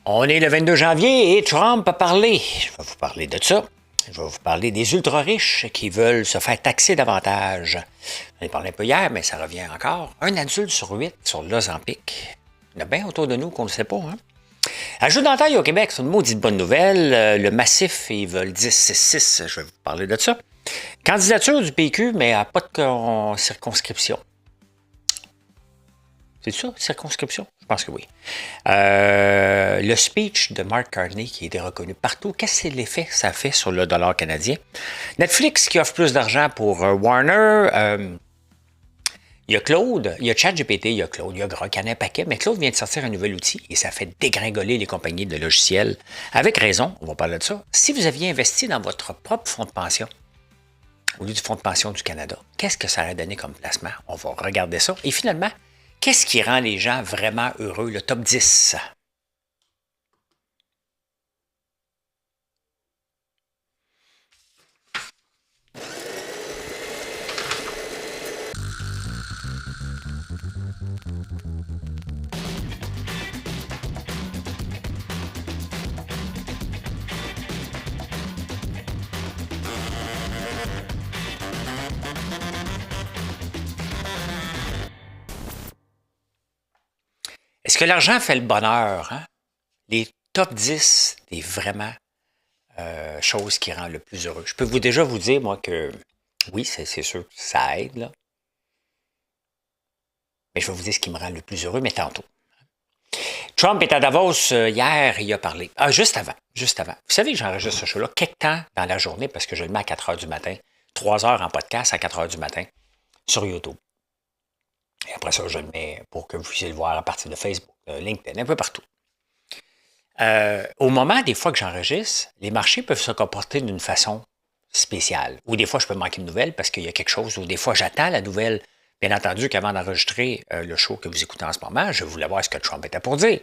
On est le 22 janvier et Trump a parlé. Je vais vous parler de ça. Je vais vous parler des ultra-riches qui veulent se faire taxer davantage. On en parlé un peu hier, mais ça revient encore. Un adulte sur 8 sur l'Ozempic. Il y en a bien autour de nous qu'on ne sait pas, hein? Ajout d'entaille au Québec, c'est une maudite bonne nouvelle. Le massif, ils veulent 10-6-6. Je vais vous parler de ça. Candidature du PQ, mais à pas de circonscription. C'est ça, circonscription? Je pense que oui. Le speech de Mark Carney qui a été reconnu partout, qu'est-ce que l'effet que ça fait sur le dollar canadien? Netflix qui offre plus d'argent pour Warner. Il y a Claude, il y a ChatGPT, il y a Claude, il y a Grok, il y en a un paquet, mais Claude vient de sortir un nouvel outil et ça fait dégringoler les compagnies de logiciels. Avec raison, on va parler de ça. Si vous aviez investi dans votre propre fonds de pension, au lieu du fonds de pension du Canada, qu'est-ce que ça aurait donné comme placement? On va regarder ça. Et finalement, qu'est-ce qui rend les gens vraiment heureux? Le top 10. Est-ce que l'argent fait le bonheur? Hein? Les top 10 des vraiment choses qui rendent le plus heureux. Je peux déjà vous dire, moi, que oui, c'est sûr que ça aide, là. Mais je vais vous dire ce qui me rend le plus heureux, mais tantôt. Trump est à Davos hier, il a parlé. Ah, juste avant. Vous savez que j'enregistre ce show-là quelque temps dans la journée parce que je le mets à 4 heures du matin, 3 heures en podcast à 4 heures du matin sur YouTube. Et après ça, je le mets pour que vous puissiez le voir à partir de Facebook, LinkedIn, un peu partout. Au moment des fois que j'enregistre, les marchés peuvent se comporter d'une façon spéciale. Ou des fois, je peux manquer une nouvelle parce qu'il y a quelque chose, ou des fois, j'attends la nouvelle. Bien entendu qu'avant d'enregistrer le show que vous écoutez en ce moment, je voulais voir ce que Trump était pour dire.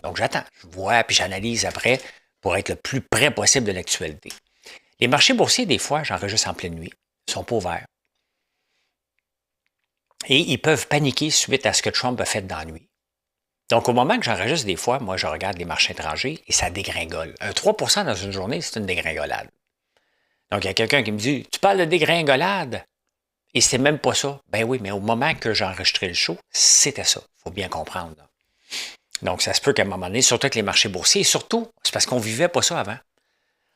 Donc, j'attends. Je vois, puis j'analyse après pour être le plus près possible de l'actualité. Les marchés boursiers, des fois, j'enregistre en pleine nuit. Ils sont pas ouverts. Et ils peuvent paniquer suite à ce que Trump a fait dans la nuit. Donc, au moment que j'enregistre des fois, moi, je regarde les marchés étrangers et ça dégringole. Un 3 dans une journée, c'est une dégringolade. Donc, il y a quelqu'un qui me dit « Tu parles de dégringolade? » Et c'est même pas ça. Ben oui, mais au moment que j'ai enregistré le show, c'était ça. Il faut bien comprendre. Là. Donc, ça se peut qu'à un moment donné, surtout avec les marchés boursiers, et surtout, c'est parce qu'on ne vivait pas ça avant.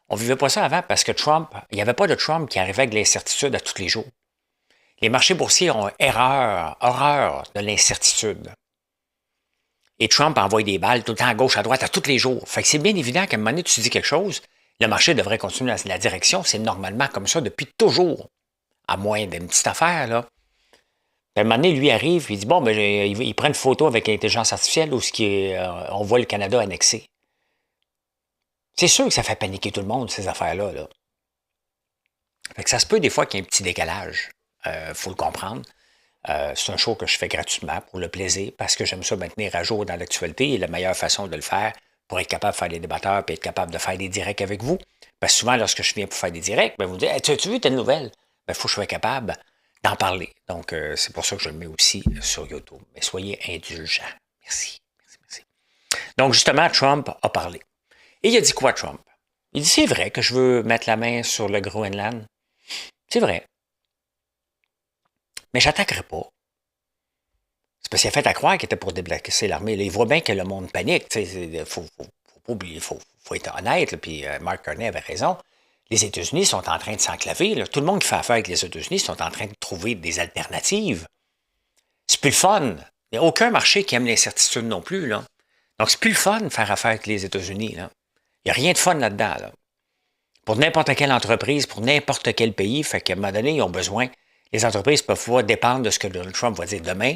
On ne vivait pas ça avant parce que Trump, il n'y avait pas de Trump qui arrivait avec l'incertitude à tous les jours. Les marchés boursiers ont horreur de l'incertitude. Et Trump envoie des balles tout le temps à gauche, à droite, à tous les jours. Fait que c'est bien évident qu'à un moment donné, tu dis quelque chose, le marché devrait continuer dans la direction. C'est normalement comme ça depuis toujours. À moins d'une petite affaire, là. À un moment donné, lui arrive, il dit, bon, ben, il prend une photo avec l'intelligence artificielle où on voit le Canada annexé. C'est sûr que ça fait paniquer tout le monde, ces affaires-là. Là. Fait que ça se peut des fois qu'il y ait un petit décalage. Faut le comprendre. C'est un show que je fais gratuitement pour le plaisir, parce que j'aime ça maintenir à jour dans l'actualité et la meilleure façon de le faire pour être capable de faire des débatteurs et être capable de faire des directs avec vous. Parce que souvent, lorsque je viens pour faire des directs, ben, vous me dites, hey, tu as vu telle nouvelle? Ben, il faut que je sois capable d'en parler. Donc, c'est pour ça que je le mets aussi sur YouTube. Mais soyez indulgents. Merci. Donc, justement, Trump a parlé. Et il a dit quoi, Trump? Il dit, c'est vrai que je veux mettre la main sur le Groenland. C'est vrai. Mais j'attaquerai pas. C'est parce qu'il a fait à croire qu'il était pour déplacer l'armée. Là, il voit bien que le monde panique. Il faut pas oublier, faut être honnête. Là, puis Mark Carney avait raison. Les États-Unis sont en train de s'enclaver. Tout le monde qui fait affaire avec les États-Unis sont en train de trouver des alternatives. C'est plus le fun. Il n'y a aucun marché qui aime l'incertitude non plus. Là. Donc, c'est plus le fun de faire affaire avec les États-Unis. Là. Il n'y a rien de fun là-dedans. Là. Pour n'importe quelle entreprise, pour n'importe quel pays, fait qu'à un moment donné, ils ont besoin. Les entreprises peuvent pouvoir dépendre de ce que Donald Trump va dire demain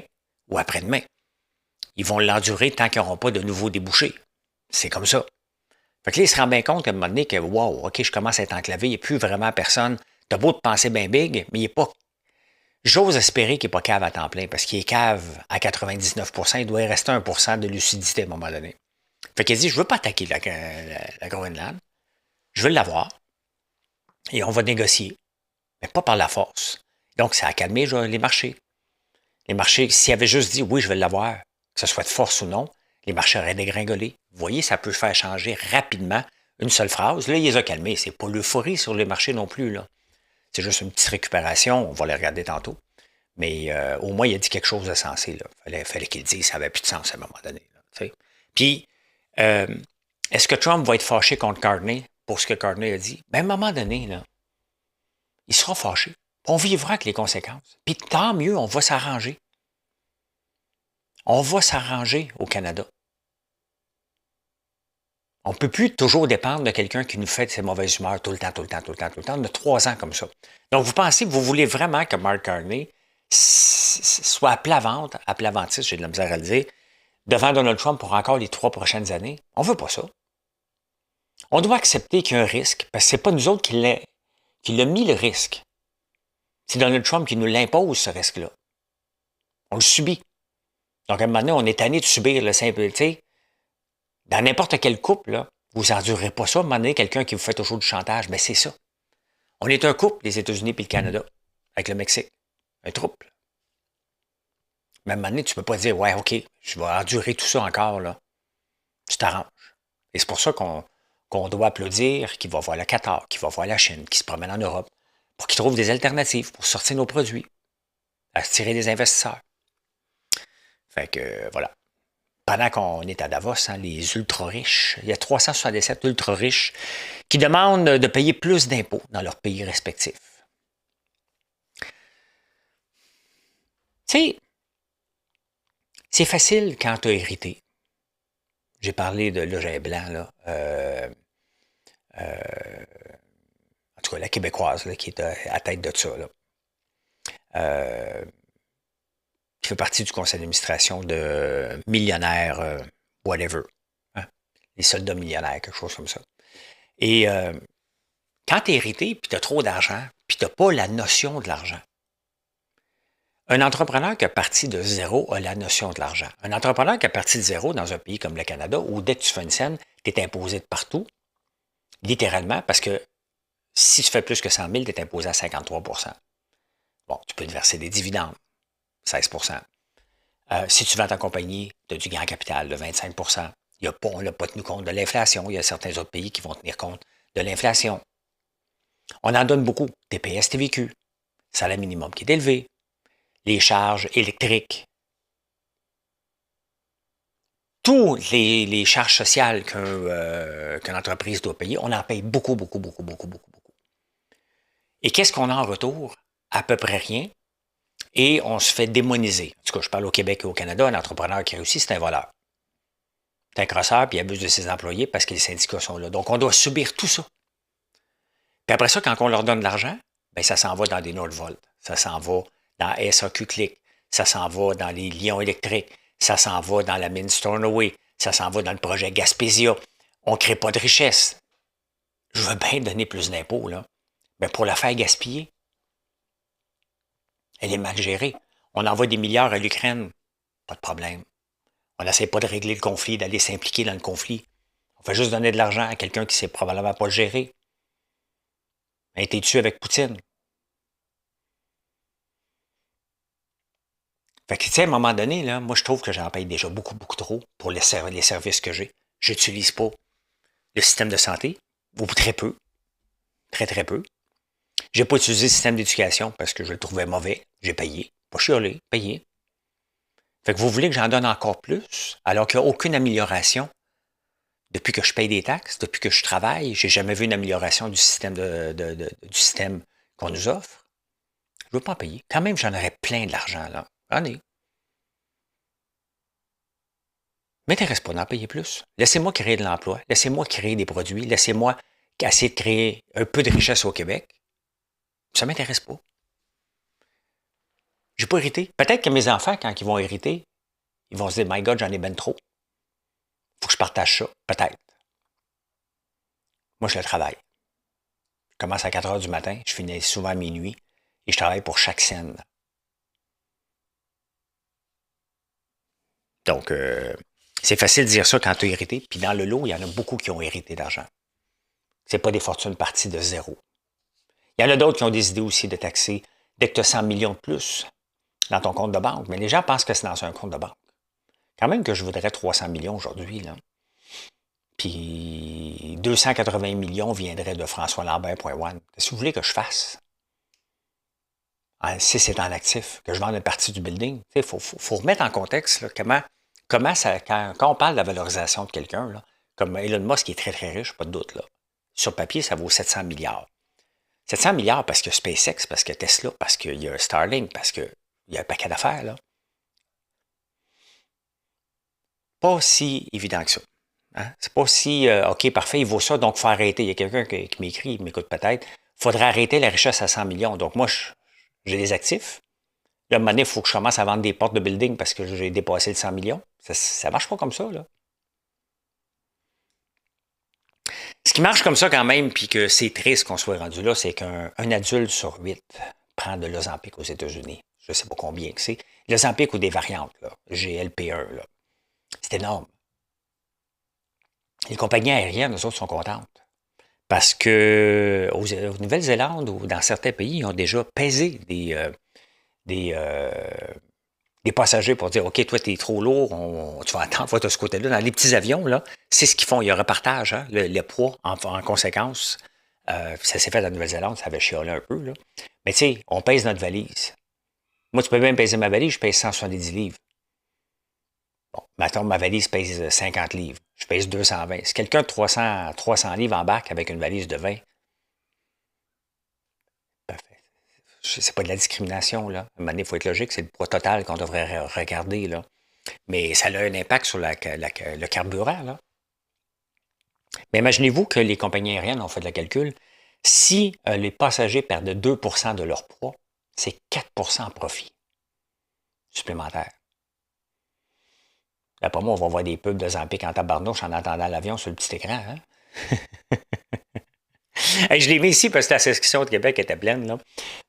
ou après-demain. Ils vont l'endurer tant qu'ils n'auront pas de nouveaux débouchés. C'est comme ça. Fait que là, il se rend bien compte qu'à un moment donné, que wow, OK, je commence à être enclavé, il n'y a plus vraiment personne. T'as beau de penser bien big, mais il n'est pas. J'ose espérer qu'il n'est pas cave à temps plein, parce qu'il est cave à 99%, il doit y rester 1% de lucidité à un moment donné. Fait qu'il dit, je ne veux pas attaquer la Groenland, je veux l'avoir, et on va négocier, mais pas par la force. Donc, ça a calmé les marchés. Les marchés, s'ils avaient juste dit, oui, je vais l'avoir, que ce soit de force ou non, Les marchés auraient dégringolé. Vous voyez, ça peut faire changer rapidement une seule phrase. Là, il les a calmés. C'est pas l'euphorie sur les marchés non plus, là. C'est juste une petite récupération. On va les regarder tantôt. Mais au moins, il a dit quelque chose de sensé, là. Fallait qu'il dise, ça n'avait plus de sens à un moment donné, là, t'sais. Puis, est-ce que Trump va être fâché contre Carney pour ce que Carney a dit? Ben, à un moment donné, là, il sera fâché. On vivra avec les conséquences. Puis tant mieux, on va s'arranger. On va s'arranger au Canada. On ne peut plus toujours dépendre de quelqu'un qui nous fait de ses mauvaises humeurs tout le temps, tout le temps, tout le temps, tout le temps. On a 3 ans comme ça. Donc, vous pensez que vous voulez vraiment que Mark Carney soit à plat ventre, à plat ventre, j'ai de la misère à le dire, devant Donald Trump pour encore les 3 prochaines années? On ne veut pas ça. On doit accepter qu'il y a un risque, parce que ce n'est pas nous autres qui l'a mis le risque. C'est Donald Trump qui nous l'impose, ce risque-là. On le subit. Donc, à un moment donné, on est tanné de subir le simple, tu sais. Dans n'importe quel couple, là, vous n'endurez pas ça. À un moment donné, quelqu'un qui vous fait toujours du chantage, mais c'est ça. On est un couple, les États-Unis et le Canada, avec le Mexique. Un trouble. Mais à un moment donné, tu ne peux pas dire, ouais, OK, je vais endurer tout ça encore, là. Tu t'arranges. Et c'est pour ça qu'on doit applaudir qu'il va voir le Qatar, qu'il va voir la Chine, qu'il se promène en Europe, pour qu'ils trouvent des alternatives pour sortir nos produits, attirer des investisseurs. Fait que, voilà. Pendant qu'on est à Davos, hein, les ultra-riches, il y a 377 ultra-riches qui demandent de payer plus d'impôts dans leurs pays respectifs. Tu sais, c'est facile quand tu as hérité. J'ai parlé de l'Oger Blanc, là. En tout cas, la Québécoise, là, qui est à tête de ça, là. Qui fait partie du conseil d'administration de millionnaires, whatever. Hein? Les soldats millionnaires, quelque chose comme ça. Et quand tu es hérité, puis tu as trop d'argent, puis tu n'as pas la notion de l'argent. Un entrepreneur qui est parti de zéro a la notion de l'argent. Un entrepreneur qui est parti de zéro dans un pays comme le Canada, où dès que tu fais une scène, tu es imposé de partout, littéralement, parce que si tu fais plus que 100 000, tu es imposé à 53 %. Bon, tu peux te verser des dividendes. 16 %. Si tu vends ta compagnie, tu as du grand capital de 25 %. On n'a pas tenu compte de l'inflation. Il y a certains autres pays qui vont tenir compte de l'inflation. On en donne beaucoup. TPS, TVQ, salaire minimum qui est élevé, les charges électriques, toutes les charges sociales qu'une entreprise doit payer, on en paye beaucoup, beaucoup, beaucoup, beaucoup, beaucoup, beaucoup. Et qu'est-ce qu'on a en retour? À peu près rien. Et on se fait démoniser. En tout cas, je parle au Québec et au Canada, un entrepreneur qui réussit, c'est un voleur. C'est un crosseur, puis il abuse de ses employés parce que les syndicats sont là. Donc, on doit subir tout ça. Puis après ça, quand on leur donne de l'argent, bien, ça s'en va dans des Nordvolt, ça s'en va dans SAQ Click, ça s'en va dans les Lions électriques, ça s'en va dans la mine Stornoway, ça s'en va dans le projet Gaspésia. On ne crée pas de richesse. Je veux bien donner plus d'impôts, là. Mais pour la faire gaspiller, elle est mal gérée. On envoie des milliards à l'Ukraine. Pas de problème. On n'essaie pas de régler le conflit, d'aller s'impliquer dans le conflit. On fait juste donner de l'argent à quelqu'un qui ne sait probablement pas le gérer. Elle a été tuée avec Poutine. Fait que, tu sais, à un moment donné, là, moi, je trouve que j'en paye déjà beaucoup, beaucoup trop pour les services que j'ai. Je n'utilise pas le système de santé, ou très peu. Très, très peu. J'ai pas utilisé le système d'éducation parce que je le trouvais mauvais. J'ai payé. Pas chialé, payé. Fait que vous voulez que j'en donne encore plus, alors qu'il n'y a aucune amélioration depuis que je paye des taxes, depuis que je travaille. J'ai jamais vu une amélioration du système du système qu'on nous offre. Je ne veux pas en payer. Quand même, j'en aurais plein de l'argent, là. J'en ai. M'intéresse pas d'en payer plus. Laissez-moi créer de l'emploi. Laissez-moi créer des produits. Laissez-moi essayer de créer un peu de richesse au Québec. Ça ne m'intéresse pas. Je n'ai pas hérité. Peut-être que mes enfants, quand ils vont hériter, ils vont se dire, My God, j'en ai ben trop. Faut que je partage ça. Peut-être. Moi, je le travaille. Je commence à 4 heures du matin, je finis souvent à minuit, et je travaille pour chaque scène. Donc, c'est facile de dire ça quand tu as hérité, puis dans le lot, il y en a beaucoup qui ont hérité d'argent. Ce n'est pas des fortunes parties de zéro. Il y en a d'autres qui ont décidé aussi de taxer dès que tu as 100 millions de plus dans ton compte de banque. Mais les gens pensent que c'est dans un compte de banque. Quand même que je voudrais 300 millions aujourd'hui, là. Puis 280 millions viendraient de François Lambert.one. Qu'est-ce que vous voulez que je fasse? Si c'est en actif, que je vende une partie du building. Il faut remettre en contexte là, comment ça, quand on parle de la valorisation de quelqu'un, là, comme Elon Musk qui est très très riche, pas de doute, là. Sur papier, ça vaut 700 milliards. 700 milliards parce que SpaceX, parce que Tesla, parce qu'il y a Starlink, parce qu'il y a un paquet d'affaires, là. Pas si évident que ça. Hein? C'est pas si, OK, parfait, il vaut ça, donc il faut arrêter. Il y a quelqu'un qui m'écrit, il m'écoute peut-être. Il faudrait arrêter la richesse à 100 millions. Donc moi, j'ai des actifs. Là, à un moment donné, il faut que je commence à vendre des portes de building parce que j'ai dépassé le 100 millions. Ça marche pas comme ça, là. Ce qui marche comme ça quand même, puis que c'est triste qu'on soit rendu là, c'est qu'un adulte sur 8 prend de l'Ozempic aux États-Unis. Je ne sais pas combien que c'est. L'Ozempic ou des variantes, là, GLP-1, là. C'est énorme. Les compagnies aériennes, eux autres, sont contentes. Parce que aux Nouvelle-Zélande ou dans certains pays, ils ont déjà pesé des, euh, des passagers pour dire OK, toi, tu es trop lourd, tu vas attendre, va de ce côté-là. Dans les petits avions, là, c'est ce qu'ils font. Il y a un repartage, hein, le poids en conséquence. Ça s'est fait en Nouvelle-Zélande, ça avait chiolé un peu. Là. Mais tu sais, on pèse notre valise. Moi, tu peux même peser ma valise, je pèse 170 livres. Bon, mettons, ma valise pèse 50 livres. Je pèse 220. Si quelqu'un de 300 livres embarque avec une valise de 20, c'est pas de la discrimination, là. À un moment donné, il faut être logique, c'est le poids total qu'on devrait regarder, là. Mais ça a un impact sur le carburant, là. Mais imaginez-vous que les compagnies aériennes ont fait le calcul. Si les passagers perdent 2 de leur poids, c'est 4 en profit supplémentaire. D'après moi, on va voir des pubs de Zampic en tabarnouche en attendant l'avion sur le petit écran. Hein? Hey, je l'ai mis ici parce que la section de Québec était pleine. Là.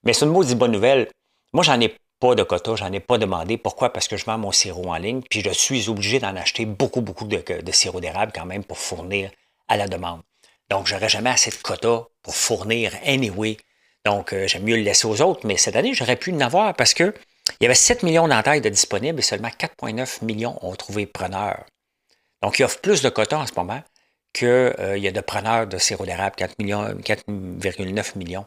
Mais c'est une maudite bonne nouvelle. Moi, j'en ai pas de quota, j'en ai pas demandé. Pourquoi? Parce que je vends mon sirop en ligne, puis je suis obligé d'en acheter beaucoup, beaucoup de sirop d'érable quand même pour fournir à la demande. Donc, j'aurais jamais assez de quota pour fournir anyway. Donc, j'aime mieux le laisser aux autres, mais cette année, j'aurais pu en avoir parce que il y avait 7 millions d'entailles de disponibles et seulement 4,9 millions ont trouvé preneur. Donc, il offre plus de quota en ce moment qu'il y a de preneurs de sirop d'érable, 4,9 millions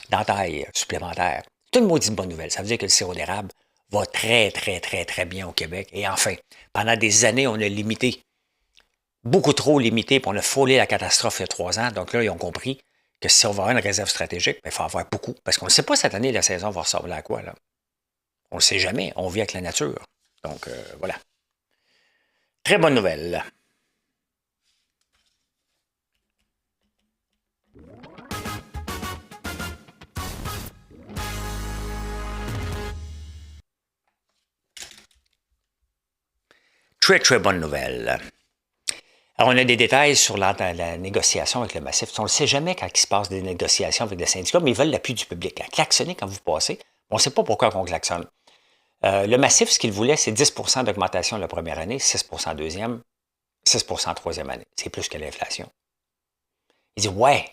d'entailles supplémentaires. C'est une maudite bonne nouvelle. Ça veut dire que le sirop d'érable va très, très, très, très bien au Québec. Et enfin, pendant des années, on a limité, beaucoup trop limité, puis on a frôlé la catastrophe il y a 3 ans. Donc là, ils ont compris que si on va avoir une réserve stratégique, il faut avoir beaucoup. Parce qu'on ne sait pas cette année, la saison va ressembler à quoi. Là. On ne le sait jamais. On vit avec la nature. Donc, voilà. Très bonne nouvelle. Très, très bonne nouvelle. Alors, on a des détails sur la négociation avec le massif. On ne sait jamais quand il se passe des négociations avec les syndicats, mais ils veulent l'appui du public. Klaxonner quand vous passez, on ne sait pas pourquoi on klaxonne. Le massif, ce qu'il voulait, c'est 10 d'augmentation la première année, 6 deuxième, 6 troisième année. C'est plus que l'inflation. Il dit, ouais,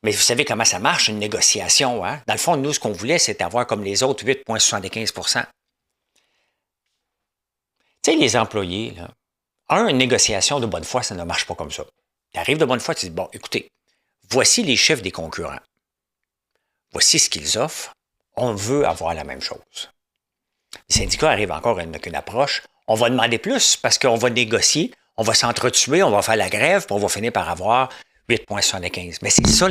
mais vous savez comment ça marche, une négociation. Hein? Dans le fond, nous, ce qu'on voulait, c'est avoir comme les autres 8,75 Tu sais, les employés, là, une négociation de bonne foi, ça ne marche pas comme ça. Tu arrives de bonne foi, tu dis, bon, écoutez, voici les chiffres des concurrents. Voici ce qu'ils offrent. On veut avoir la même chose. Les syndicats arrivent encore avec une approche. On va demander plus parce qu'on va négocier, on va s'entretuer, on va faire la grève, puis on va finir par avoir 8,75. Mais c'est ça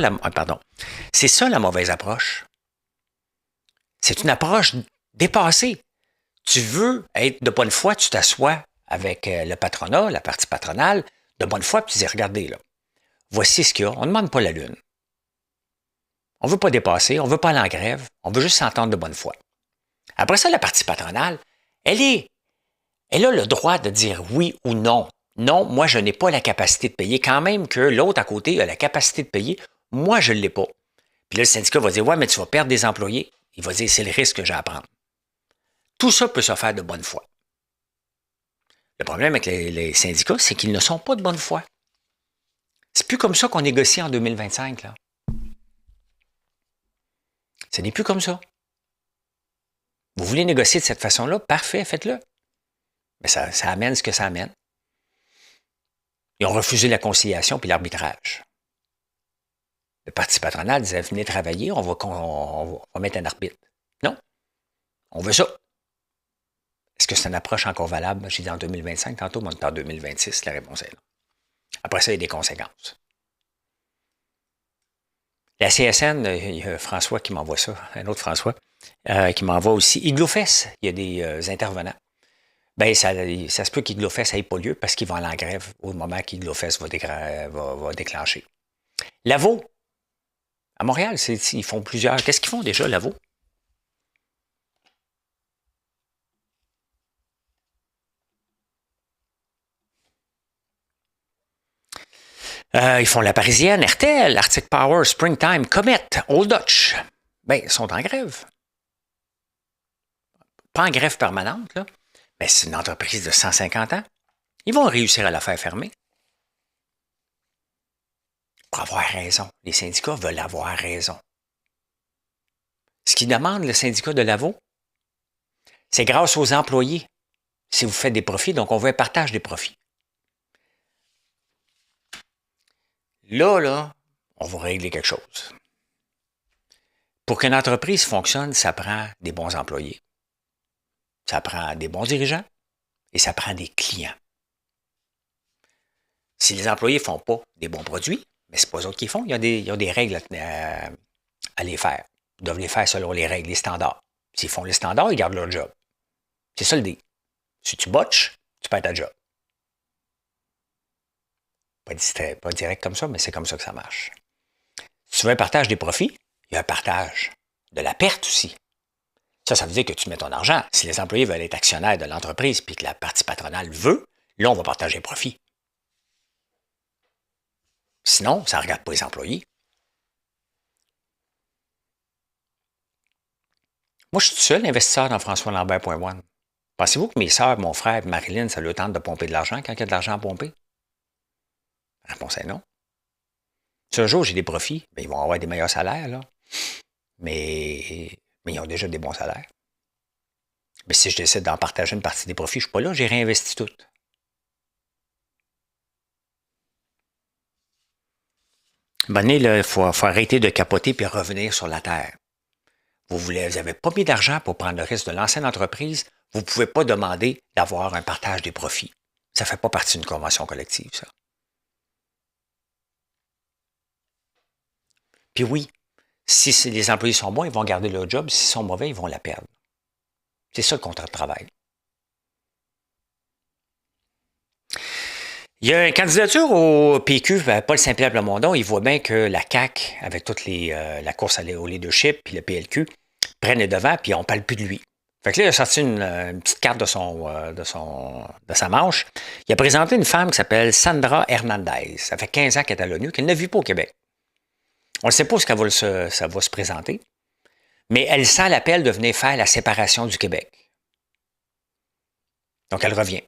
c'est ça la mauvaise approche. C'est une approche dépassée. Tu veux être de bonne foi, tu t'assois avec le patronat, la partie patronale, de bonne foi, puis tu dis, regardez, là, voici ce qu'il y a. On ne demande pas la lune. On ne veut pas dépasser, on ne veut pas aller en grève, on veut juste s'entendre de bonne foi. Après ça, la partie patronale, elle a le droit de dire oui ou non. Non, moi, je n'ai pas la capacité de payer. Quand même que l'autre à côté a la capacité de payer, moi, je ne l'ai pas. Puis là, le syndicat va dire, ouais, mais tu vas perdre des employés. Il va dire, c'est le risque que j'ai à prendre. Tout ça peut se faire de bonne foi. Le problème avec les syndicats, c'est qu'ils ne sont pas de bonne foi. C'est plus comme ça qu'on négocie en 2025, là. Ce n'est plus comme ça. Vous voulez négocier de cette façon-là? Parfait, faites-le. Mais ça amène ce que ça amène. Ils ont refusé la conciliation puis l'arbitrage. Le parti patronal disait, venez travailler, on va mettre un arbitre. Non, on veut ça. Est-ce que c'est une approche encore valable? J'ai dit en 2025, tantôt, mais on est en 2026, la réponse est là. Après ça, il y a des conséquences. La CSN, il y a François qui m'envoie ça, un autre François, qui m'envoie aussi Iglofest, il y a des intervenants. Bien, ça se peut qu'Iglofest n'ait pas lieu parce qu'ils vont aller en grève au moment qu'Iglofest va déclencher. Lavaux, à Montréal, ils font plusieurs. Qu'est-ce qu'ils font déjà, Lavaux? Ils font la Parisienne, RTL, Arctic Power, Springtime, Comet, Old Dutch. Bien, ils sont en grève. Pas en grève permanente, là. Mais c'est une entreprise de 150 ans. Ils vont réussir à la faire fermer. Pour avoir raison. Les syndicats veulent avoir raison. Ce qu'ils demandent, le syndicat de Lavaux, c'est grâce aux employés. Si vous faites des profits, donc on veut un partage des profits. Là, on va régler quelque chose. Pour qu'une entreprise fonctionne, ça prend des bons employés. Ça prend des bons dirigeants et ça prend des clients. Si les employés ne font pas des bons produits, mais ce n'est pas eux autres qui font, il y a des règles à les faire. Ils doivent les faire selon les règles, les standards. S'ils font les standards, ils gardent leur job. C'est ça le deal. Si tu botches, tu perds ta job. Pas direct comme ça, mais c'est comme ça que ça marche. Si tu veux un partage des profits, il y a un partage de la perte aussi. Ça veut dire que tu mets ton argent. Si les employés veulent être actionnaires de l'entreprise puis que la partie patronale veut, là, on va partager les profits. Sinon, ça ne regarde pas les employés. Moi, je suis tout seul investisseur dans françoislambert.one. Pensez-vous que mes sœurs, mon frère et Marilyn, ça leur tente de pomper de l'argent quand il y a de l'argent à pomper? La réponse est non. Si un jour j'ai des profits, bien, ils vont avoir des meilleurs salaires, là. Mais ils ont déjà des bons salaires. Mais si je décide d'en partager une partie des profits, je ne suis pas là, j'ai réinvesti tout. À un moment donné, il faut arrêter de capoter et revenir sur la terre. Vous n'avez pas mis d'argent pour prendre le risque de lancer une entreprise, vous ne pouvez pas demander d'avoir un partage des profits. Ça ne fait pas partie d'une convention collective, ça. Puis oui, si les employés sont bons, ils vont garder leur job. S'ils sont mauvais, ils vont la perdre. C'est ça le contrat de travail. Il y a une candidature au PQ, Paul Saint-Pierre Plamondon, il voit bien que la CAQ, avec toute la course au leadership, puis le PLQ, prennent les devants, puis on ne parle plus de lui. Fait que là, il a sorti une petite carte de sa manche. Il a présenté une femme qui s'appelle Sandra Hernandez. Ça fait 15 ans qu'elle est à l'ONU, qu'elle ne vit pas au Québec. On ne sait pas où ça va se présenter, mais elle sent l'appel de venir faire la séparation du Québec. Donc, elle revient.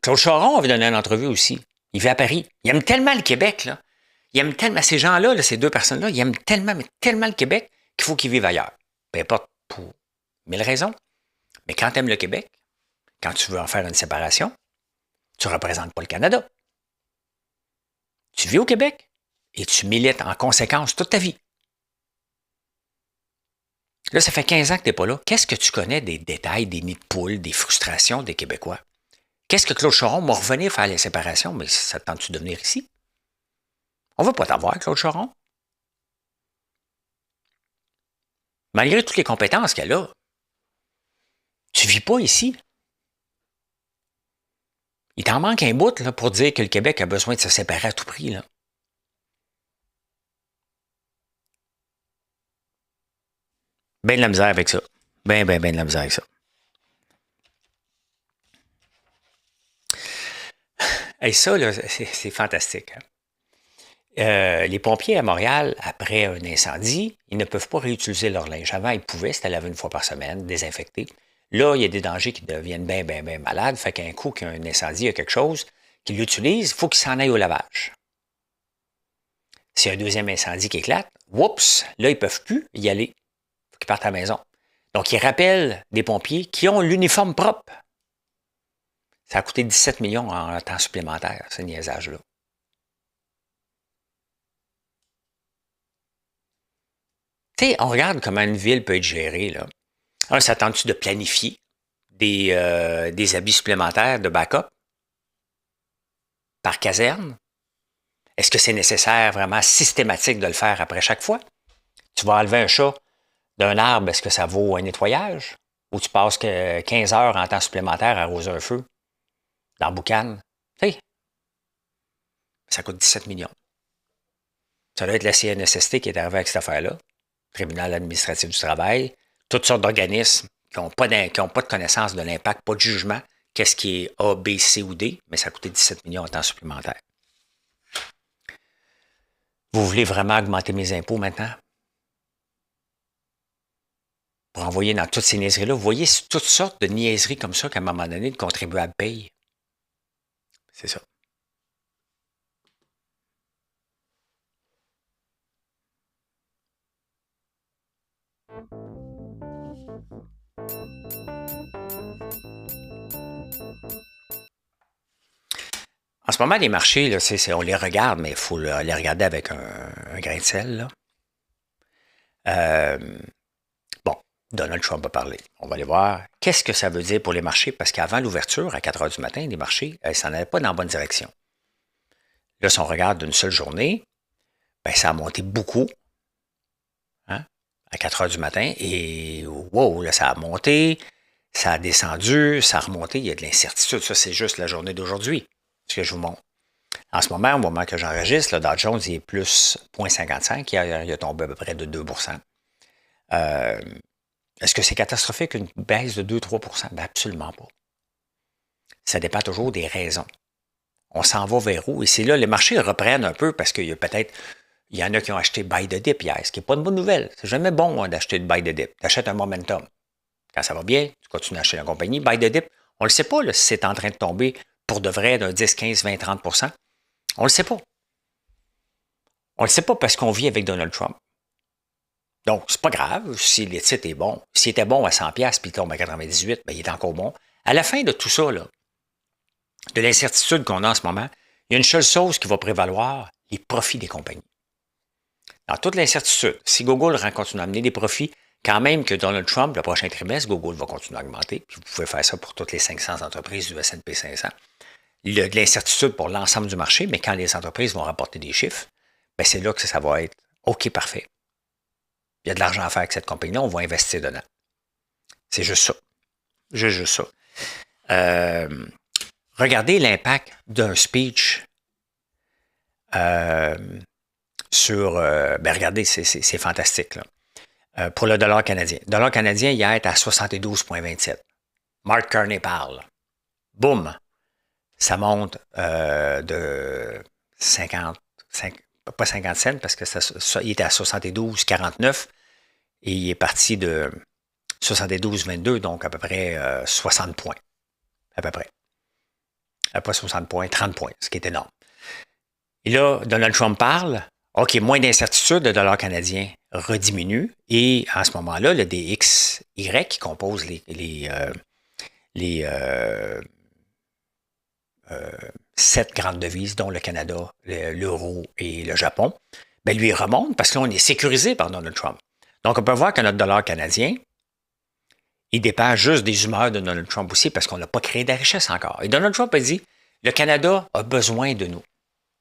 Claude Charron avait donné une entrevue aussi. Il vit à Paris. Il aime tellement le Québec, là. Il aime tellement ces gens-là, là, ces deux personnes-là, ils aiment tellement, mais tellement le Québec qu'il faut qu'ils vivent ailleurs. Peu importe pour 1000 raisons. Mais quand tu aimes le Québec, quand tu veux en faire une séparation, tu ne représentes pas le Canada. Tu vis au Québec et tu milites en conséquence toute ta vie. Là, ça fait 15 ans que tu n'es pas là. Qu'est-ce que tu connais des détails, des nids de poules, des frustrations des Québécois? Qu'est-ce que Claude Charron m'a revenu faire les séparations? Mais ça te tente-tu de venir ici? On ne veut pas t'avoir, Claude Charron. Malgré toutes les compétences qu'elle a, tu ne vis pas ici. Il t'en manque un bout là, pour dire que le Québec a besoin de se séparer à tout prix. Là. Ben de la misère avec ça. Ben de la misère avec ça. Et ça, là, c'est fantastique. Hein? Les pompiers à Montréal, après un incendie, ils ne peuvent pas réutiliser leur linge. Avant, ils pouvaient, c'était laver une fois par semaine, désinfecter. Là, il y a des dangers qui deviennent bien malades. Fait qu'un coup qu'il y a un incendie, il y a quelque chose qu'ils l'utilisent, il faut qu'ils s'en aillent au lavage. S'il y a un deuxième incendie qui éclate, oups, là, ils ne peuvent plus y aller. Il faut qu'ils partent à la maison. Donc, ils rappellent des pompiers qui ont l'uniforme propre Ça a coûté 17 millions en temps supplémentaire, ce niaisage-là. Tu sais, on regarde comment une ville peut être gérée, là. Ça tente-tu de planifier des habits supplémentaires de backup par caserne? Est-ce que c'est nécessaire vraiment systématique de le faire après chaque fois? Tu vas enlever un chat d'un arbre, est-ce que ça vaut un nettoyage? Ou tu passes 15 heures en temps supplémentaire à arroser un feu dans la boucane? Tu sais, ça coûte 17 millions. Ça doit être la CNSST qui est arrivée avec cette affaire-là, Tribunal administratif du travail, toutes sortes d'organismes qui n'ont pas, pas de connaissance de l'impact, pas de jugement, qu'est-ce qui est A, B, C ou D, mais ça a coûté 17 millions en temps supplémentaire. Vous voulez vraiment augmenter mes impôts maintenant? Pour envoyer dans toutes ces niaiseries-là, vous voyez toutes sortes de niaiseries comme ça qu'à un moment donné, le contribuable paye. C'est ça. En ce moment, les marchés, là, on les regarde, mais il faut les regarder avec un grain de sel. Là. Bon, Donald Trump a parlé. On va aller voir qu'est-ce que ça veut dire pour les marchés, parce qu'avant l'ouverture, à 4 heures du matin, les marchés, ça n'allait pas dans la bonne direction. Là, si on regarde d'une seule journée, ben, ça a monté beaucoup hein, à 4 heures du matin, et wow, là, ça a monté, ça a descendu, ça a remonté, il y a de l'incertitude. Ça, c'est juste la journée d'aujourd'hui, ce que je vous montre. En ce moment, au moment que j'enregistre, le Dow Jones il est plus 0,55, il a tombé à peu près de 2 Est-ce que c'est catastrophique une baisse de 2-3 ben absolument pas. Ça dépend toujours des raisons. On s'en va vers où? Et c'est là, les marchés reprennent un peu parce qu'il y a peut-être, il y en a qui ont acheté buy the dip hier, ce qui n'est pas une bonne nouvelle. C'est jamais bon d'acheter de buy the dip. Tu achètes un momentum. Quand ça va bien, tu continues d'acheter la compagnie. Buy the dip, on ne le sait pas là, si c'est en train de tomber pour de vrai d'un 10, 15, 20, 30 On ne le sait pas. On ne le sait pas parce qu'on vit avec Donald Trump. Donc, c'est pas grave si le titre est bon. S'il était bon à 100$ puis il tombe à 98, ben, il est encore bon. À la fin de tout ça, là, de l'incertitude qu'on a en ce moment, il y a une seule chose qui va prévaloir, les profits des compagnies. Dans toute l'incertitude, si Google continue à amener des profits, quand même que Donald Trump, le prochain trimestre, Google va continuer à augmenter, puis vous pouvez faire ça pour toutes les 500 entreprises du S&P 500. Il y a de l'incertitude pour l'ensemble du marché, mais quand les entreprises vont rapporter des chiffres, ben c'est là que ça va être OK, parfait. Il y a de l'argent à faire avec cette compagnie-là, on va investir dedans. C'est juste ça. Juste ça. Regardez l'impact d'un speech sur... ben regardez, c'est fantastique. Là. Pour le dollar canadien. Le dollar canadien, hier, est à 72,27. Mark Carney parle. Boum! Ça monte de 50, pas 50 cents, parce que il était à 72,49 et il est parti de 72,22, donc à peu près 60 points. À peu près. Pas 60 points, 30 points, ce qui est énorme. Et là, Donald Trump parle. OK, moins d'incertitude, le dollar canadien rediminue. Et à ce moment-là, le DXY qui compose les 7 grandes devises, dont le Canada, l'euro et le Japon, ben lui remonte parce que là, on est sécurisé par Donald Trump. Donc, on peut voir que notre dollar canadien, il dépend juste des humeurs de Donald Trump aussi parce qu'on n'a pas créé de la richesse encore. Et Donald Trump a dit, le Canada a besoin de nous.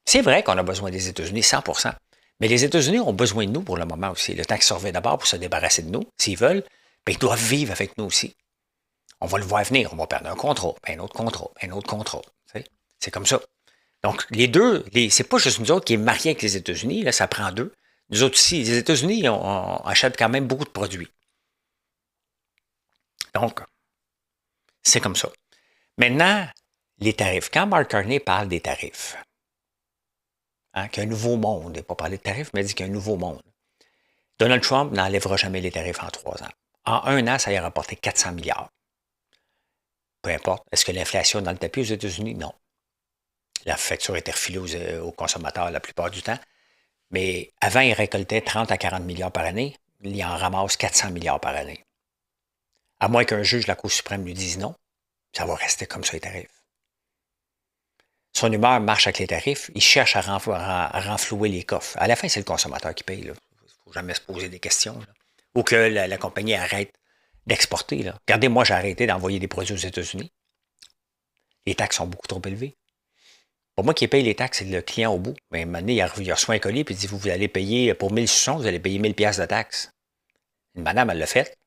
C'est vrai qu'on a besoin des États-Unis, 100%. Mais les États-Unis ont besoin de nous pour le moment aussi. Le temps qu'ils surveillent d'abord pour se débarrasser de nous, s'ils veulent, ben, ils doivent vivre avec nous aussi. On va le voir venir. On va perdre un contrat, un autre contrat, un autre contrat. C'est comme ça. Donc, les deux, c'est pas juste nous autres qui est mariés avec les États-Unis, là, ça prend deux. Nous autres aussi, les États-Unis, on achète quand même beaucoup de produits. Donc, c'est comme ça. Maintenant, les tarifs. Quand Mark Carney parle des tarifs, qu'il y a un nouveau monde, il n'a pas parlé de tarifs, mais il dit qu'il y a un nouveau monde. Donald Trump n'enlèvera jamais les tarifs en 3 ans. En 1 an, ça y a rapporté 400 milliards. Peu importe. Est-ce que l'inflation est dans le tapis aux États-Unis? Non. La facture était refilée aux consommateurs la plupart du temps. Mais avant, il récoltait 30 à 40 milliards par année. Il en ramasse 400 milliards par année. À moins qu'un juge de la Cour suprême lui dise non, ça va rester comme ça, les tarifs. Son humeur marche avec les tarifs. Il cherche à renflouer les coffres. À la fin, c'est le consommateur qui paye. Il ne faut jamais se poser des questions. Là. Ou que la compagnie arrête d'exporter. Là. Regardez, moi, j'ai arrêté d'envoyer des produits aux États-Unis. Les taxes sont beaucoup trop élevées. Pour moi, qui paye les taxes, c'est le client au bout. Mais à un moment donné, il reçoit un colis et il dit, vous allez payer, pour 1000 vous allez payer 1000$ de taxes. Une madame, elle l'a fait.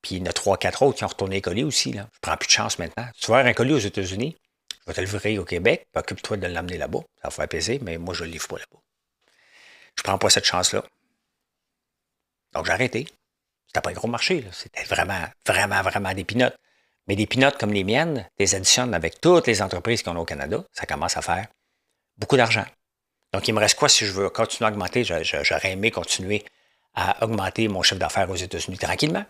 Puis il y en a 3-4 autres qui ont retourné les colis aussi. Là. Je prends plus de chance maintenant. Tu vas avoir un colis aux États-Unis, je vais te le livrer au Québec, puis occupe-toi de l'amener là-bas. Ça va faire plaisir, mais moi, je ne le livre pas là-bas. Je ne prends pas cette chance-là. Donc, j'ai arrêté. C'était pas un gros marché. Là. C'était vraiment, vraiment, vraiment des pinottes. Mais des pinottes comme les miennes, les additionnes avec toutes les entreprises qu'on a au Canada, ça commence à faire beaucoup d'argent. Donc, il me reste quoi si je veux continuer à augmenter? J'aurais aimé continuer à augmenter mon chiffre d'affaires aux États-Unis tranquillement.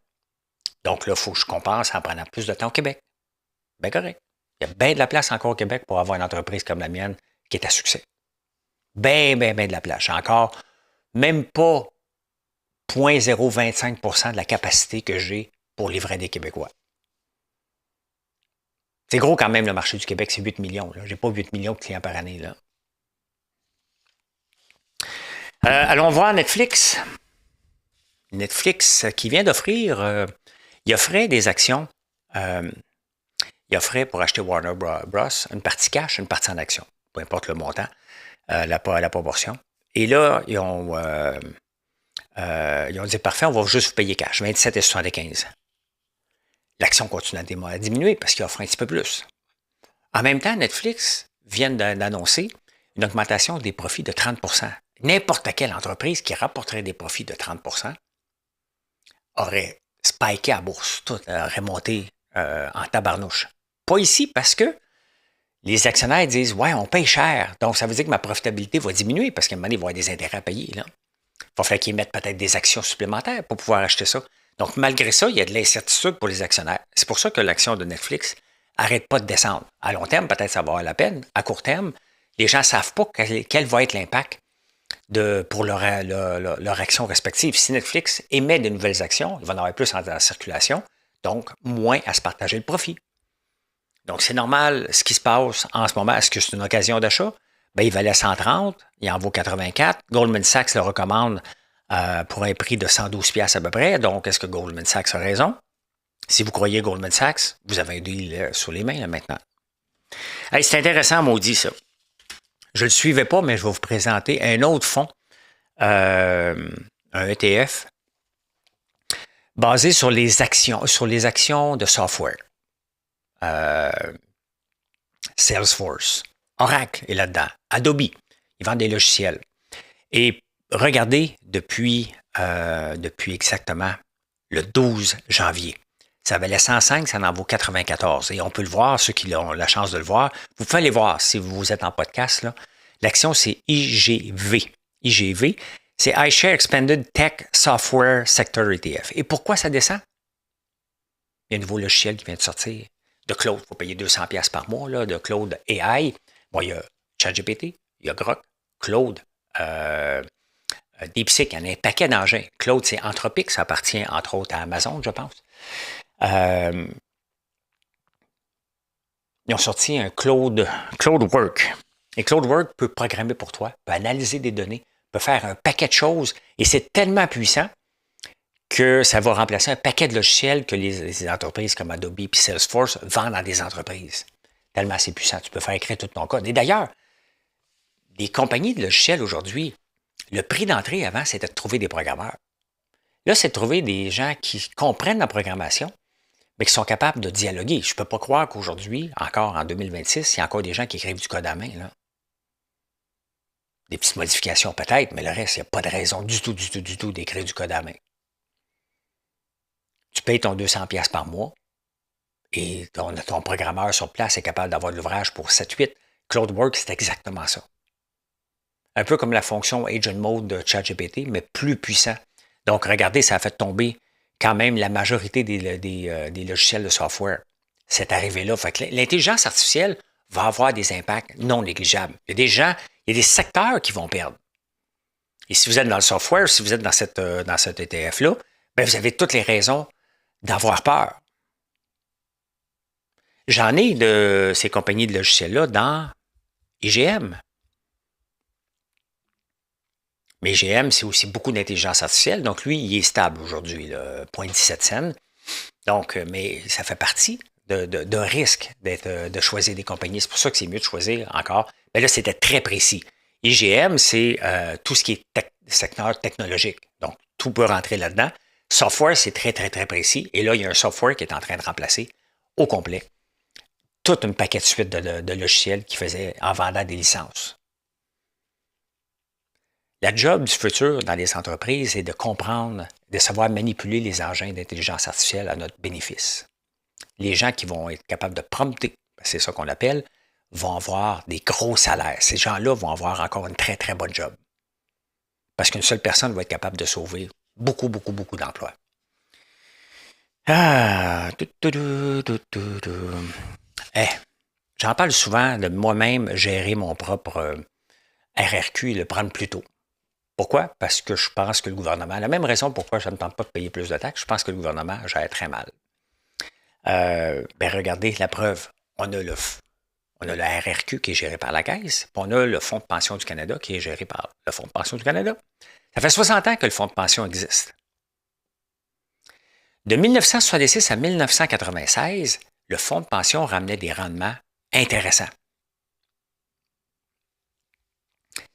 Donc là, il faut que je compense en prenant plus de temps au Québec. Bien correct. Il y a bien de la place encore au Québec pour avoir une entreprise comme la mienne qui est à succès. Bien, bien, bien de la place. J'ai encore même pas 0,025% de la capacité que j'ai pour livrer des Québécois. C'est gros quand même, le marché du Québec, c'est 8 millions. Je n'ai pas 8 millions de clients par année. Là. Allons voir Netflix. Netflix qui vient d'offrir, il offrait des actions. Il offrait pour acheter Warner Bros. Une partie cash, une partie en action. Peu importe le montant, la proportion. Et là, ils ont dit, parfait, on va juste vous payer cash, 27,75. L'action continue à diminuer parce qu'il offre un petit peu plus. En même temps, Netflix vient d'annoncer une augmentation des profits de 30%. N'importe quelle entreprise qui rapporterait des profits de 30% aurait spiké à la bourse, tout aurait monté en tabarnouche. Pas ici parce que les actionnaires disent « Ouais, on paye cher, donc ça veut dire que ma profitabilité va diminuer parce qu'à un moment donné, il va y avoir des intérêts à payer. Là. Il va falloir qu'ils mettent peut-être des actions supplémentaires pour pouvoir acheter ça. Donc, malgré ça, il y a de l'incertitude pour les actionnaires. C'est pour ça que l'action de Netflix n'arrête pas de descendre. À long terme, peut-être ça va avoir la peine. À court terme, les gens ne savent pas quel va être l'impact pour leur action respective. Si Netflix émet de nouvelles actions, il va en avoir plus en circulation, donc moins à se partager le profit. Donc, c'est normal ce qui se passe en ce moment. Est-ce que c'est une occasion d'achat? Bien, il valait 130, il en vaut 84. Goldman Sachs le recommande pour un prix de 112$ à peu près. Donc, est-ce que Goldman Sachs a raison? Si vous croyez Goldman Sachs, vous avez un deal sur les mains là, maintenant. Hey, c'est intéressant, maudit, ça. Je ne le suivais pas, mais je vais vous présenter un autre fonds, un ETF, basé sur les actions de software. Salesforce, Oracle est là-dedans, Adobe, ils vendent des logiciels. Et regardez, depuis exactement le 12 janvier, ça valait 105, ça en vaut 94. Et on peut le voir, ceux qui ont la chance de le voir. Vous pouvez aller voir si vous êtes en podcast. Là. L'action, c'est IGV. IGV, c'est iShare Expanded Tech Software Sector ETF. Et pourquoi ça descend? Il y a un nouveau logiciel qui vient de sortir. De Claude, il faut payer 200$ par mois, là, de Claude AI. Bon, il y a ChatGPT, il y a Grok, Claude, DeepSeek, il y en a un paquet d'engins. Claude, c'est Anthropic, ça appartient entre autres à Amazon, je pense. Ils ont sorti un CloudWork. Et CloudWork peut programmer pour toi, peut analyser des données, peut faire un paquet de choses. Et c'est tellement puissant que ça va remplacer un paquet de logiciels que les entreprises comme Adobe et Salesforce vendent dans des entreprises. Tellement c'est puissant, tu peux faire écrire tout ton code. Et d'ailleurs, les compagnies de logiciels aujourd'hui, le prix d'entrée avant, c'était de trouver des programmeurs. Là, c'est de trouver des gens qui comprennent la programmation, mais qui sont capables de dialoguer. Je ne peux pas croire qu'aujourd'hui, encore en 2026, il y a encore des gens qui écrivent du code à main. Là. Des petites modifications peut-être, mais le reste, il n'y a pas de raison du tout d'écrire du code à main. Tu payes ton 200$ par mois et ton programmeur sur place est capable d'avoir de l'ouvrage pour 7-8. CloudWorks, c'est exactement ça. Un peu comme la fonction Agent Mode de ChatGPT, mais plus puissant. Donc, regardez, ça a fait tomber quand même la majorité des logiciels de software. C'est arrivé là. Fait que l'intelligence artificielle va avoir des impacts non négligeables. Il y a des gens, il y a des secteurs qui vont perdre. Et si vous êtes dans le software, si vous êtes dans cet ETF-là, bien, vous avez toutes les raisons d'avoir peur. J'en ai de ces compagnies de logiciels-là dans IGM. Mais IGM, c'est aussi beaucoup d'intelligence artificielle. Donc, lui, il est stable aujourd'hui, 0,17 cents. Donc, mais ça fait partie d'un risque de choisir des compagnies. C'est pour ça que c'est mieux de choisir encore. Mais là, c'était très précis. IGM, c'est tout ce qui est secteur technologique. Donc, tout peut rentrer là-dedans. Software, c'est très, très, très précis. Et là, il y a un software qui est en train de remplacer au complet toute une paquet de suite de logiciels qui faisaient en vendant des licences. La job du futur dans les entreprises est de comprendre, de savoir manipuler les engins d'intelligence artificielle à notre bénéfice. Les gens qui vont être capables de prompter, c'est ça qu'on appelle, vont avoir des gros salaires. Ces gens-là vont avoir encore une très, très bonne job. Parce qu'une seule personne va être capable de sauver beaucoup, beaucoup, beaucoup d'emplois. J'en parle souvent de moi-même gérer mon propre RRQ et le prendre plus tôt. Pourquoi? Parce que je pense que le gouvernement, la même raison pourquoi je ne tente pas de payer plus de taxes, je pense que le gouvernement gère très mal. Regardez la preuve. On a le RRQ qui est géré par la Caisse, puis on a le Fonds de pension du Canada qui est géré par le Fonds de pension du Canada. Ça fait 60 ans que le Fonds de pension existe. De 1966 à 1996, le Fonds de pension ramenait des rendements intéressants.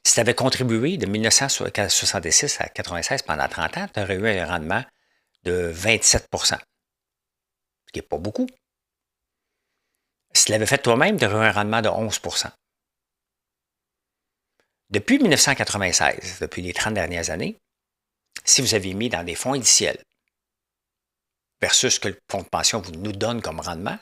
Si tu avais contribué de 1966 à 1996 pendant 30 ans, tu aurais eu un rendement de 27 %, ce qui n'est pas beaucoup. Si tu l'avais fait toi-même, tu aurais eu un rendement de 11 %. Depuis 1996, depuis les 30 dernières années, si vous aviez mis dans des fonds indiciels versus ce que le fonds de pension nous donne comme rendement,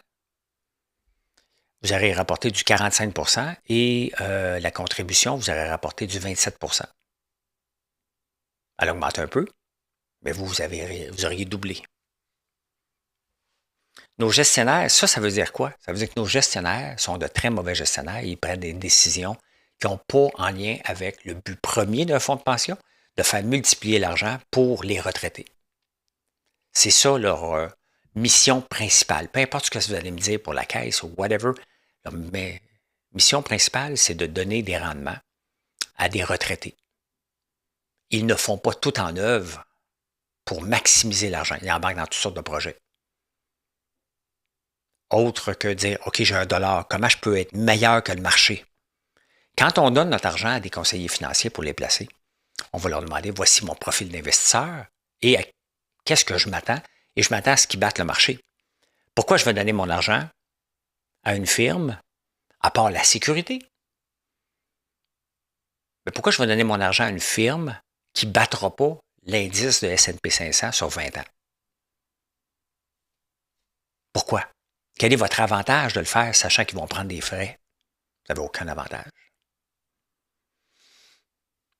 vous aurez rapporté du 45 % et la contribution, vous aurez rapporté du 27 %. Elle augmente un peu, mais vous auriez doublé. Nos gestionnaires, ça veut dire quoi? Ça veut dire que nos gestionnaires sont de très mauvais gestionnaires. Ils prennent des décisions qui n'ont pas en lien avec le but premier d'un fonds de pension, de faire multiplier l'argent pour les retraités. C'est ça leur mission principale. Peu importe ce que vous allez me dire pour la caisse ou whatever, leur mission principale, c'est de donner des rendements à des retraités. Ils ne font pas tout en œuvre pour maximiser l'argent. Ils embarquent dans toutes sortes de projets. Autre que dire, OK, j'ai $1, comment je peux être meilleur que le marché? Quand on donne notre argent à des conseillers financiers pour les placer, on va leur demander, voici mon profil d'investisseur et qu'est-ce que je m'attends? Et je m'attends à ce qu'ils battent le marché. Pourquoi je vais donner mon argent à une firme, à part la sécurité? Mais pourquoi je vais donner mon argent à une firme qui ne battra pas l'indice de S&P 500 sur 20 ans? Pourquoi? Quel est votre avantage de le faire, sachant qu'ils vont prendre des frais? Vous n'avez aucun avantage.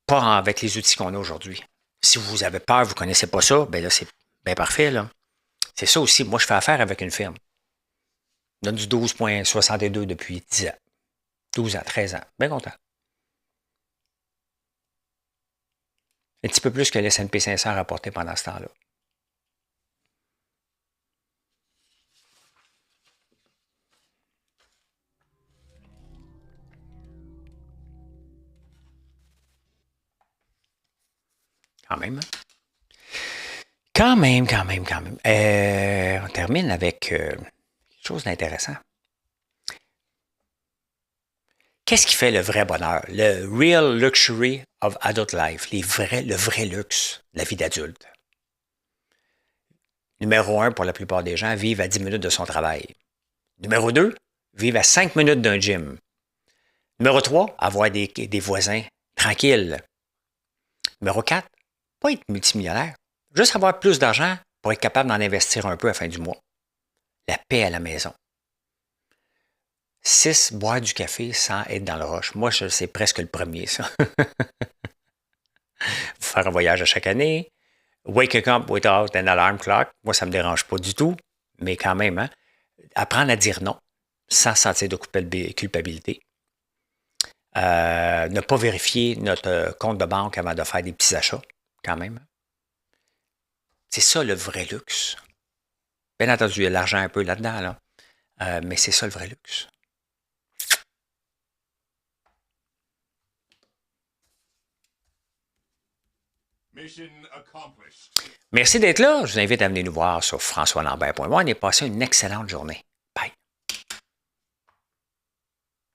Pas avec les outils qu'on a aujourd'hui. Si vous avez peur, vous ne connaissez pas ça, bien là, c'est bien parfait. Là. C'est ça aussi. Moi, je fais affaire avec une firme. Je donne du 12,62 depuis 10 ans. 12 ans, 13 ans. Bien content. Un petit peu plus que le S&P 500 a rapporté pendant ce temps-là. Quand même. Quand même. On termine avec quelque chose d'intéressant. Qu'est-ce qui fait le vrai bonheur? Le real luxury of adult life. Le vrai luxe de la vie d'adulte. Numéro 1, pour la plupart des gens, vivre à 10 minutes de son travail. Numéro 2, vivre à 5 minutes d'un gym. Numéro 3, avoir des voisins tranquilles. Numéro 4, pas être multimillionnaire. Juste avoir plus d'argent pour être capable d'en investir un peu à la fin du mois. La paix à la maison. 6, boire du café sans être dans le rush. Moi, c'est presque le premier, ça. Faire un voyage à chaque année. Waking up without an alarm clock. Moi, ça ne me dérange pas du tout. Mais quand même, hein, apprendre à dire non sans sentir de culpabilité. Ne pas vérifier notre compte de banque avant de faire des petits achats, quand même. C'est ça le vrai luxe. Bien entendu, il y a l'argent un peu là-dedans. Là. Mais c'est ça le vrai luxe. Merci d'être là. Je vous invite à venir nous voir sur françoislambert.moi et passez une excellente journée.